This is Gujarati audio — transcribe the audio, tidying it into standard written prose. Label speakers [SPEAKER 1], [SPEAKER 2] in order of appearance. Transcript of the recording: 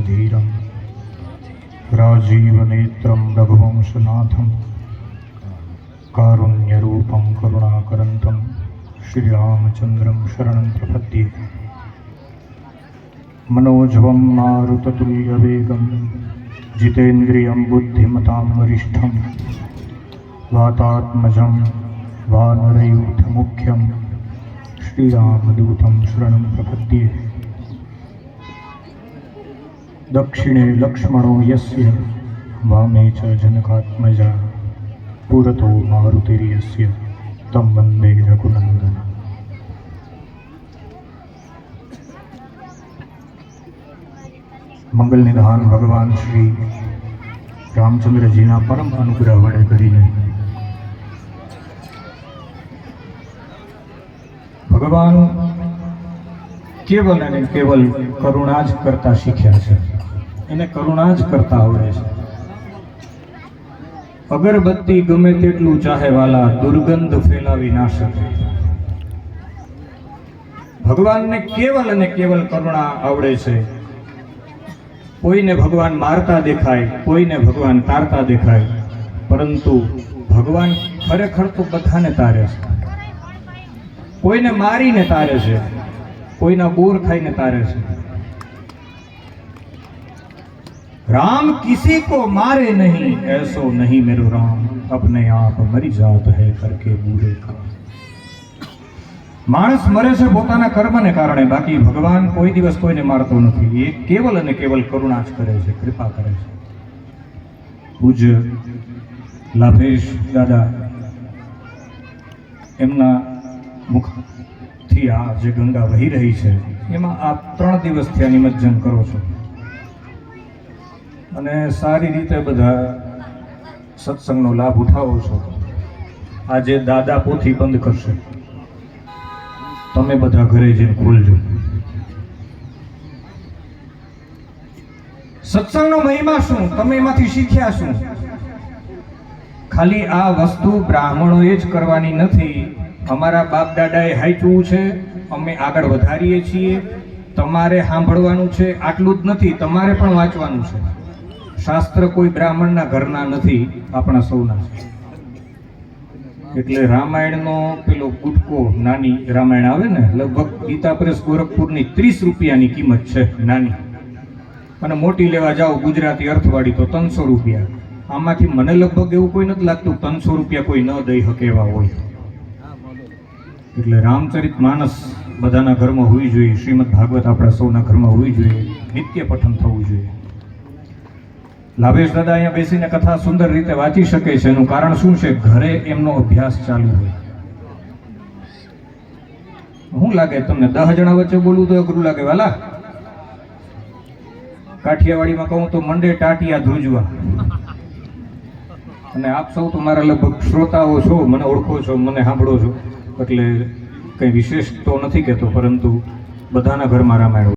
[SPEAKER 1] धीरं राजीवनेत्रं रघुवंशनाथं कारुण्यरूपं करुणाकरन्तं श्रीरामचन्द्रं शरणं प्रपद्ये। मनोजवं मारुततुल्यवेगं जितेन्द्रियं बुद्धिमतां वरिष्ठं वातात्मजं वानरयूथमुख्यं श्रीरामदूतं शरणं प्रपद्ये। दक्षिणे लक्ष्मणो यस्य वामे च जनकात्मजा पुरतो मारुतिर्यस्य तं वन्दे रघुनन्दन। मंगल निधान भगवान श्री रामचंद्र जी परम अनुग्रह वडे करीने भगवान केवल अने केवल करुणा ज करता शीख्या छे। एने करुणा ज करता आवडे छे। अगरबत्ती गमे तेटलू चाहे वाला दुर्गंध फैलावी ना शके। भगवान ने केवल अने केवल करुणा आवडे छे। कोईने भगवान मारता देखाय, कोईने भगवान तारता देखाय, परंतु भगवान खरेखर तो बधाने तारे छे। कोईने मारीने तारे छे, कोईना बोर खाईने तारे छे। राम किसी को मारे नहीं, ऐसो नहीं मेरो राम, अपने आप मरी जात है करके बूरे का। मानस मरे छे पोताना कर्मने कारणे, बाकी भगवान कोई दिवस कोईने मारतो नथी। ए केवल अने केवल करुणा ज करे छे, कृपा करे छे। पूज्य लाभेश दादा एमना मुखथी आ जे गंगा वही रही छे एमां आप 3 દિવસથી આ નિમજ્જન કરો છો અને સારી રીતે બધા સત્સંગનો લાભ ઉઠાવો છો। આજે દાદા પોથી બંધ કરશે, તમે બધા ઘરે જઈને ખોલજો। સત્સંગનો મહિમા શું, તમે એમાંથી શીખ્યા શું? ખાલી આ વસ્તુ બ્રાહ્મણોએ જ કરવાની નથી। અમારા બાપ દાદાએ હાંચ્યું છે, અમે આગળ વધારીએ છીએ। તમારે સાંભળવાનું છે, આટલું જ નથી, તમારે પણ વાંચવાનું છે। શાસ્ત્ર કોઈ બ્રાહ્મણના ઘરના નથી, આપણા સૌના છે। એટલે રામાયણનો પેલો ગુટકો, નાની રામાયણ આવે ને, લગભગ ગીતા પ્રેસ ગોરખપુરની 30 રૂપિયાની કિંમત છે નાની, અને મોટી લેવા જાઓ ગુજરાતી અર્થવાળી તો 300 રૂપિયા। આમાંથી મને લગભગ એવું કોઈ નથી લાગતું 300 રૂપિયા કોઈ ન દઈ શકે એવા હોય। એટલે રામચરિત માનસ બધાના ઘરમાં હોવી જોઈએ, શ્રીમદ ભાગવત આપણા સૌના ઘરમાં હોવી જોઈએ, નિત્ય પઠન થવું જોઈએ। લાભેશ દાદા અહીંયા બેસીને કથા સુંદર રીતે વાંચી શકે છે। એનું કારણ શું છે? ઘરે એમનો અભ્યાસ ચાલુ હોય। શું લાગે તમને 10 જણા વચ્ચે બોલવું તો અઘરું લાગે વાલા? કાઠિયાવાડીમાં કહું તો મંડે ટાટિયા ધ્રુજવા। અને આપ સૌ તો મારા લગભગ શ્રોતાઓ છો, મને ઓળખો છો, મને સાંભળો છો, એટલે કંઈ વિશેષ તો નથી કહેતો, પરંતુ બધાના ઘરમાં રામાયણ